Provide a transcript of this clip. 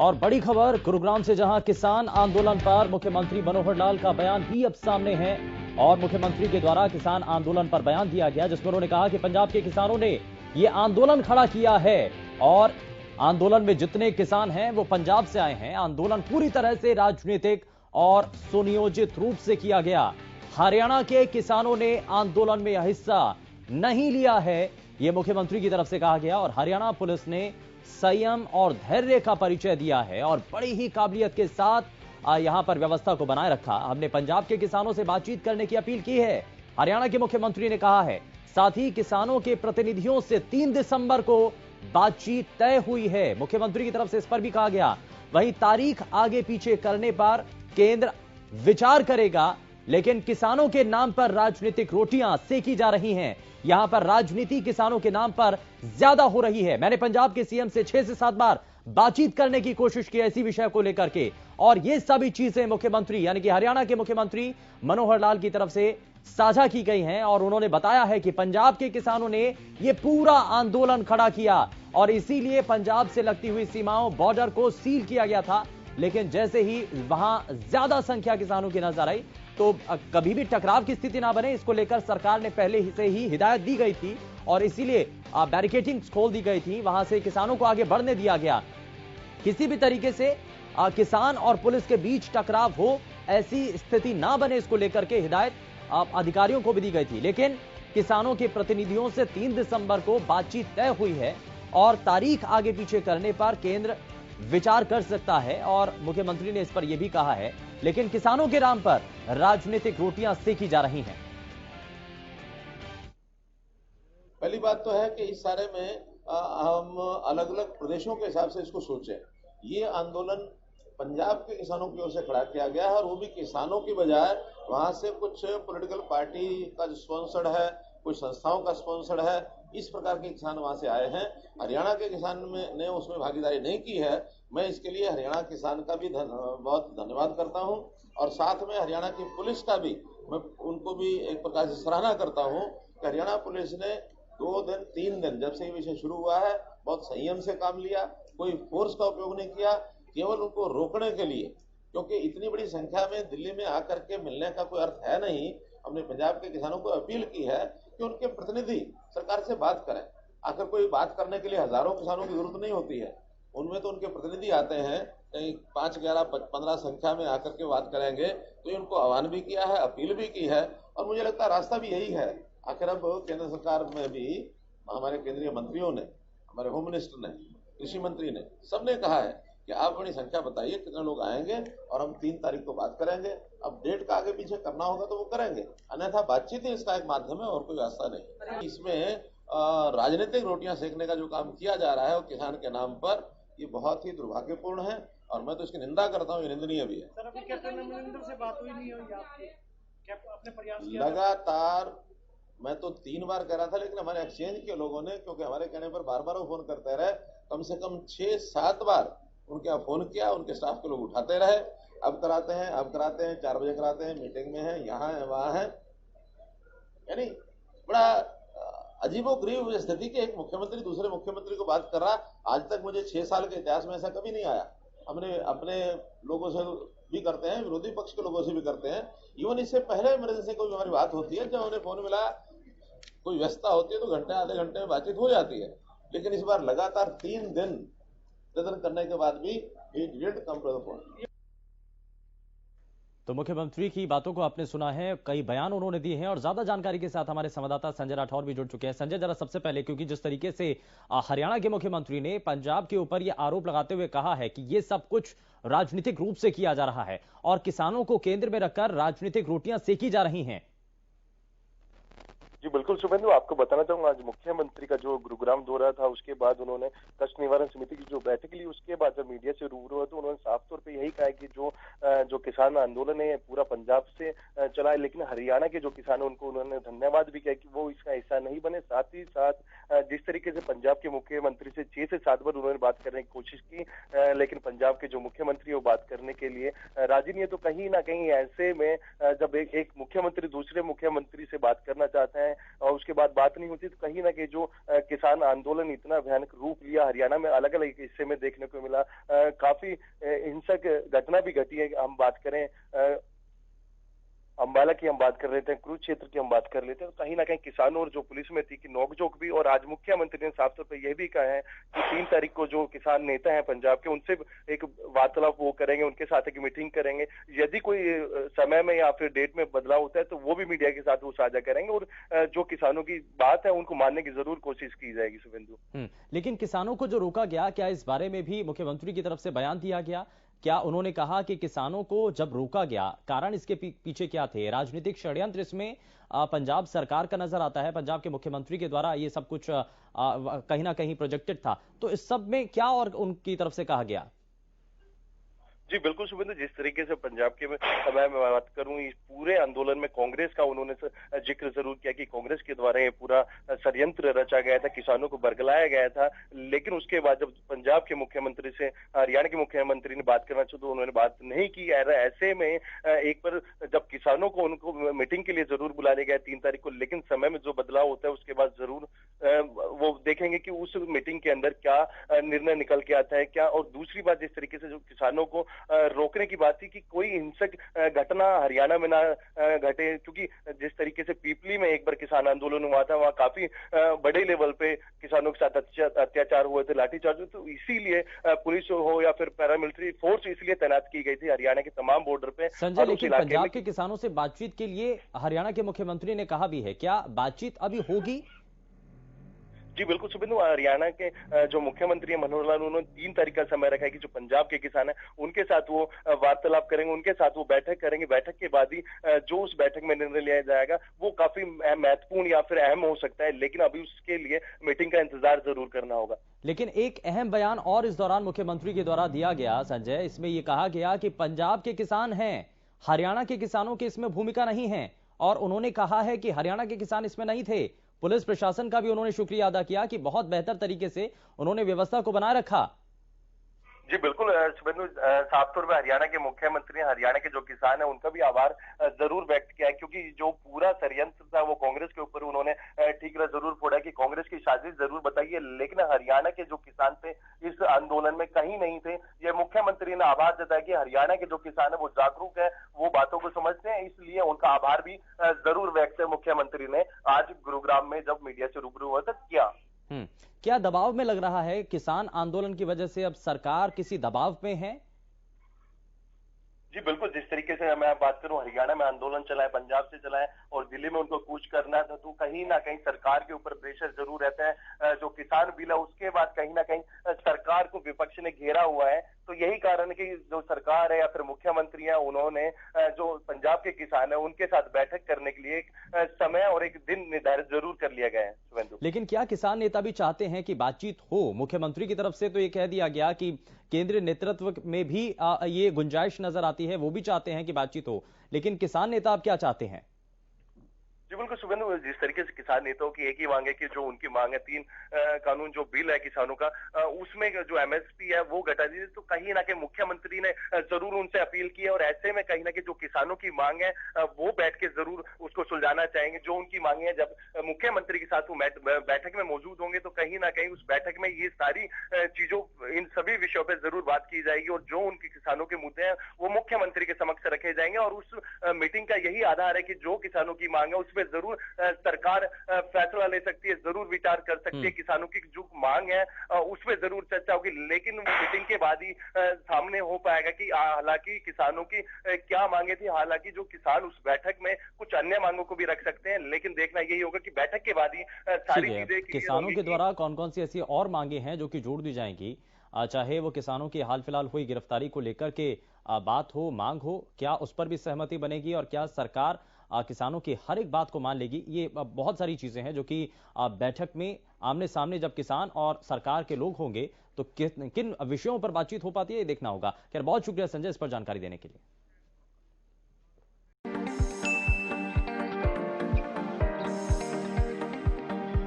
और बड़ी खबर गुरुग्राम से, जहां किसान आंदोलन पर मुख्यमंत्री मनोहर लाल का बयान भी अब सामने है। और मुख्यमंत्री के द्वारा किसान आंदोलन पर बयान दिया गया, जिसमें उन्होंने कहा कि पंजाब के किसानों ने यह आंदोलन खड़ा किया है और आंदोलन में जितने किसान हैं वो पंजाब से आए हैं। आंदोलन पूरी तरह से राजनीतिक और सुनियोजित रूप से किया गया। हरियाणा के किसानों ने आंदोलन में हिस्सा नहीं लिया है, यह मुख्यमंत्री की तरफ से कहा गया। और हरियाणा पुलिस ने संयम और धैर्य का परिचय दिया है और बड़ी ही काबिलियत के साथ यहां पर व्यवस्था को बनाए रखा। हमने पंजाब के किसानों से बातचीत करने की अपील की है, हरियाणा के मुख्यमंत्री ने कहा है। साथ ही किसानों के प्रतिनिधियों से 3 दिसंबर को बातचीत तय हुई है, मुख्यमंत्री की तरफ से इस पर भी कहा गया। वहीं तारीख आगे पीछे करने पर केंद्र विचार करेगा, लेकिन किसानों के नाम पर राजनीतिक रोटियां सेकी जा रही हैं। यहां पर राजनीति किसानों के नाम पर ज्यादा हो रही है। मैंने पंजाब के सीएम से 6 से 7 बार बातचीत करने की कोशिश की इसी विषय को लेकर के, और ये सभी चीजें मुख्यमंत्री यानी कि हरियाणा के मुख्यमंत्री मनोहर लाल की तरफ से साझा की गई हैं। और उन्होंने बताया है कि पंजाब के किसानों ने यह पूरा आंदोलन खड़ा किया और इसीलिए पंजाब से लगती हुई सीमाओं, बॉर्डर को सील किया गया था। लेकिन जैसे ही वहां ज्यादा संख्या किसानों की नजर आई तो कभी भी टकराव की स्थिति ना बने, इसको लेकर सरकार ने पहले से ही हिदायत दी गई थी और इसीलिए बैरिकेडिंग्स खोल दी गई थी, वहां से किसानों को आगे बढ़ने दिया गया। किसी भी तरीके से किसान और पुलिस के बीच टकराव हो, ऐसी स्थिति ना बने, इसको लेकर के हिदायत अधिकारियों को भी दी गई थी। लेकिन किसानों के प्रतिनिधियों से 3 दिसंबर को बातचीत तय हुई है और तारीख आगे पीछे करने पर केंद्र विचार कर सकता है और मुख्यमंत्री ने इस पर यह भी कहा है। लेकिन किसानों के नाम पर राजनीतिक रोटियां सेकी जा रही हैं। पहली बात तो है कि इस सारे में हम अलग अलग प्रदेशों के हिसाब से इसको सोचें। ये आंदोलन पंजाब के किसानों की ओर से खड़ा किया गया है और वो भी किसानों की बजाय वहां से कुछ पॉलिटिकल पार्टी का जो स्पॉन्सर्ड है, कुछ संस्थाओं का स्पॉन्सर्ड है, इस प्रकार के किसान वहां से आए हैं। हरियाणा के किसान ने उसमें भागीदारी नहीं की है। मैं इसके लिए हरियाणा किसान का भी बहुत धन्यवाद करता हूं और साथ में हरियाणा की पुलिस का भी मैं उनको भी एक प्रकार से सराहना करता हूं कि हरियाणा पुलिस ने 2 दिन 3 दिन जब से ये विषय शुरू हुआ है बहुत संयम से काम लिया, कोई फोर्स का उपयोग नहीं किया, केवल उनको रोकने के लिए, क्योंकि इतनी बड़ी संख्या में दिल्ली में आकर के मिलने का कोई अर्थ है नहीं। हमने पंजाब के किसानों को अपील की है कि उनके प्रतिनिधि सरकार से बात करें। आखिर कोई बात करने के लिए हजारों किसानों की जरूरत नहीं होती है, उनमें तो उनके प्रतिनिधि आते हैं, कहीं 5, 11, 15 संख्या में आकर के बात करेंगे। तो इनको आह्वान भी किया है, अपील भी की है और मुझे लगता है रास्ता भी यही है। आखिर अब केंद्र सरकार में भी हमारे केंद्रीय मंत्रियों ने, हमारे होम मिनिस्टर ने, कृषि मंत्री ने, सबने कहा है कि आप बड़ी संख्या बताइए कितने लोग आएंगे और हम 3 तारीख को बात करेंगे। अब डेट का आगे पीछे करना होगा तो वो करेंगे, अन्यथा बातचीत ही इसका एक माध्यम है और कोई रास्ता नहीं। इसमें राजनीतिक रोटियां सेकने का जो काम किया जा रहा है वो किसान के नाम पर, ये बहुत ही दुर्भाग्यपूर्ण है और मैं तो इसकी निंदा करता हूँ, ये निंदनीय भी है। सर, अभी कैप्टन अमरिंदर से बात हुई नहीं हुई आपकी? क्या आपने प्रयास किया? लगातार मैं तो 3 बार कह रहा था, लेकिन हमारे एक्सचेंज के लोगों ने, क्योंकि हमारे कहने पर बार बार वो फोन करते रहे, कम से कम 6-7 बार उनके यहाँ फोन किया, उनके स्टाफ के लोग उठाते रहे, अब कराते हैं, अब कराते हैं, 4 बजे कराते हैं, मीटिंग में है, यहाँ है, वहां है। यानी बड़ा अजीबोगरीब स्थिति कि एक मुख्यमंत्री दूसरे मुख्यमंत्री को बात कर रहा। आज तक मुझे 6 साल के इतिहास में ऐसा कभी नहीं आया। हमने अपने लोगों से भी करते हैं, विरोधी पक्ष के लोगों से भी करते हैं। इवन इससे पहले इमरजेंसी कोई हमारी बात होती है, जब उन्हें फोन मिला, कोई व्यस्तता होती है तो घंटे आधे घंटे में बातचीत हो जाती है। लेकिन इस बार लगातार 3 दिन निवेदन करने के बाद भी he didn't come to the point। तो मुख्यमंत्री की बातों को आपने सुना है, कई बयान उन्होंने दिए हैं और ज्यादा जानकारी के साथ हमारे संवाददाता संजय राठौर भी जुड़ चुके हैं। संजय, जरा सबसे पहले, क्योंकि जिस तरीके से हरियाणा के मुख्यमंत्री ने पंजाब के ऊपर यह आरोप लगाते हुए कहा है कि यह सब कुछ राजनीतिक रूप से किया जा रहा है और किसानों को केंद्र में रखकर राजनीतिक रोटियां सेकी जा रही हैं। जी बिल्कुल शुभेंदु, आपको बताना चाहूंगा आज मुख्यमंत्री का जो गुरुग्राम दौरा था उसके बाद उन्होंने कष्ट निवारण समिति की जो बैठक ली, उसके बाद जब मीडिया से रूबरू हुआ तो उन्होंने साफ तौर पे यही कहा है कि जो किसान आंदोलन है पूरा पंजाब से चला है, लेकिन हरियाणा के जो किसान है उनको उन्होंने धन्यवाद भी किया कि वो इसका हिस्सा नहीं बने। साथ ही साथ जिस तरीके से पंजाब के मुख्यमंत्री से 6 से 7 बार उन्होंने बात करने की कोशिश की, लेकिन पंजाब के जो मुख्यमंत्री वो बात करने के लिए राजी नहीं है। तो कहीं ना कहीं ऐसे में जब एक मुख्यमंत्री दूसरे मुख्यमंत्री से बात करना चाहते हैं और उसके उसके बाद बात नहीं होती, तो कहीं ना कहीं जो किसान आंदोलन इतना भयानक रूप लिया हरियाणा में, अलग अलग हिस्से में देखने को मिला, काफी हिंसक घटना भी घटी है। हम बात करें अंबाला की, हम बात कर लेते हैं कुरुक्षेत्र की, हम बात कर लेते हैं, तो कहीं ना कहीं किसानों और जो पुलिस में थी कि नोकझोंक भी। और आज मुख्यमंत्री ने साफ तौर पर यह भी कहा है कि 3 तारीख को जो किसान नेता हैं पंजाब के, उनसे एक वार्तालाप वो करेंगे, उनके साथ एक मीटिंग करेंगे। यदि कोई समय में या फिर डेट में बदलाव होता है तो वो भी मीडिया के साथ वो साझा करेंगे, और जो किसानों की बात है उनको मानने की जरूर कोशिश की जाएगी। शुभेंदु, लेकिन किसानों को जो रोका गया, क्या इस बारे में भी मुख्यमंत्री की तरफ से बयान दिया गया? क्या उन्होंने कहा कि किसानों को जब रोका गया, कारण इसके पीछे क्या थे? राजनीतिक षड्यंत्र इसमें पंजाब सरकार का नजर आता है, पंजाब के मुख्यमंत्री के द्वारा ये सब कुछ कहीं ना कहीं प्रोजेक्टेड था, तो इस सब में क्या और उनकी तरफ से कहा गया? जी बिल्कुल शुभेंदु, जिस तरीके से पंजाब के समय में बात करूं, इस पूरे आंदोलन में कांग्रेस का उन्होंने जिक्र जरूर किया कि कांग्रेस के द्वारा ये पूरा षड्यंत्र रचा गया था, किसानों को बरगलाया गया था। लेकिन उसके बाद जब पंजाब के मुख्यमंत्री से हरियाणा के मुख्यमंत्री ने बात करना चाहा तो उन्होंने बात नहीं की। ऐसे में एक बार जब किसानों को उनको मीटिंग के लिए जरूर बुला लिया गया 3 तारीख को, लेकिन समय में जो बदलाव होता है उसके बाद जरूर वो देखेंगे कि उस मीटिंग के अंदर क्या निर्णय निकल के आता है क्या। और दूसरी बात, जिस तरीके से जो किसानों को रोकने की बात थी कि कोई हिंसक घटना हरियाणा में ना घटे, क्योंकि जिस तरीके से पीपली में एक बार किसान आंदोलन हुआ था, वहां काफी बड़े लेवल पे किसानों के साथ अत्याचार हुए थे, लाठीचार्ज हुए, तो इसीलिए पुलिस हो या फिर पैरामिलिट्री फोर्स इसलिए तैनात की गई थी हरियाणा के तमाम बॉर्डर पे। संजय, लेकिन पंजाब के किसानों से बातचीत के लिए हरियाणा के मुख्यमंत्री ने कहा भी है, क्या बातचीत अभी होगी? जी बिल्कुल शुभेंदु, हरियाणा के जो मुख्यमंत्री है मनोहर लाल, उन्होंने 3 तारीख का समय रखा है कि जो पंजाब के किसान है उनके साथ वो वार्तालाप करेंगे, उनके साथ वो बैठक करेंगे। बैठक के बाद ही जो उस बैठक में निर्णय लिया जाएगा वो काफी महत्वपूर्ण या फिर अहम हो सकता है, लेकिन अभी उसके लिए मीटिंग का इंतजार जरूर करना होगा। लेकिन एक अहम बयान और इस दौरान मुख्यमंत्री के द्वारा दिया गया संजय, इसमें यह कहा गया कि पंजाब के किसान हैं, हरियाणा के किसानों की इसमें भूमिका नहीं है, और उन्होंने कहा है कि हरियाणा के किसान इसमें नहीं थे। पुलिस प्रशासन का भी उन्होंने शुक्रिया अदा किया कि बहुत बेहतर तरीके से उन्होंने व्यवस्था को बनाए रखा। जी बिल्कुल शुभेंदु, साफ तौर पर हरियाणा के मुख्यमंत्री ने हरियाणा के जो किसान है उनका भी आभार जरूर व्यक्त किया है, क्योंकि जो पूरा षड्यंत्र था वो कांग्रेस के ऊपर उन्होंने ठीकरा जरूर फोड़ा कि कांग्रेस की साजिश जरूर बताई है, लेकिन हरियाणा के जो किसान थे इस आंदोलन में कहीं नहीं थे। ये मुख्यमंत्री ने आभार जताया कि हरियाणा के जो किसान है वो जागरूक है, वो बातों को समझते हैं, इसलिए उनका आभार भी जरूर व्यक्त मुख्यमंत्री ने आज गुरुग्राम में जब मीडिया से रूबरू हुआ था किया। क्या दबाव में लग रहा है किसान आंदोलन की वजह से अब सरकार किसी दबाव में है? जी बिल्कुल, जिस तरीके से मैं बात करूं, हरियाणा में आंदोलन चला है, पंजाब से चला है और दिल्ली में उनको कूच करना था, तो कहीं ना कहीं सरकार के ऊपर प्रेशर जरूर रहता है। जो किसान बिल है उसके बाद कहीं ना कहीं सरकार को विपक्ष ने घेरा हुआ है, तो यही कारण है कि जो सरकार है या फिर मुख्यमंत्री है उन्होंने जो पंजाब के किसान है उनके साथ बैठक करने के लिए एक समय और एक दिन निर्धारित जरूर कर लिया गया है। शुभेंदु, लेकिन क्या किसान नेता भी चाहते हैं कि बातचीत हो? मुख्यमंत्री की तरफ से तो ये कह दिया गया कि केंद्रीय नेतृत्व में भी ये गुंजाइश नजर आती है, वो भी चाहते हैं कि बातचीत हो, लेकिन किसान नेता आप क्या चाहते हैं? जी बिल्कुल शुभेंदु, जिस तरीके से किसान नेताओं की एक ही मांग है कि जो उनकी मांग है 3 कानून जो बिल है किसानों का, उसमें जो एमएसपी है वो घटा दीजिए, तो कहीं ना कहीं मुख्यमंत्री ने जरूर उनसे अपील की है। और ऐसे में कहीं ना कहीं जो किसानों की मांग है वो बैठ के जरूर उसको सुलझाना चाहेंगे। जो उनकी मांगे है, जब मुख्यमंत्री के साथ वो बैठक में मौजूद होंगे तो कहीं ना कहीं उस बैठक में ये सारी चीजों, इन सभी विषयों पर जरूर बात की जाएगी और जो उनके किसानों के मुद्दे हैं वो मुख्यमंत्री के समक्ष रखे जाएंगे। और उस मीटिंग का यही आधार है कि जो किसानों की मांग है उस जरूर सरकार फैसला ले सकती है, जरूर विचार कर सकती है। किसानों की जो मांग है उस पर जरूर चर्चा होगी, लेकिन मीटिंग के बाद ही सामने हो पाएगा कि हालांकि किसानों की क्या मांगे थी। हालांकि जो किसान उस बैठक में कुछ अन्य मांगों को भी रख सकते हैं, लेकिन देखना यही होगा कि बैठक के बाद ही सारी चीजें किसानों के द्वारा कौन कौन सी ऐसी और मांगे हैं जो कि जोड़ दी जाएंगी, चाहे वो किसानों की हाल फिलहाल हुई गिरफ्तारी को लेकर के बात हो, मांग हो, क्या उस पर भी सहमति बनेगी और क्या सरकार किसानों की हर एक बात को मान लेगी? ये बहुत सारी चीजें हैं जो कि बैठक में आमने सामने जब किसान और सरकार के लोग होंगे तो किन विषयों पर बातचीत हो पाती है, ये देखना होगा। खैर, बहुत शुक्रिया संजय इस पर जानकारी देने के लिए।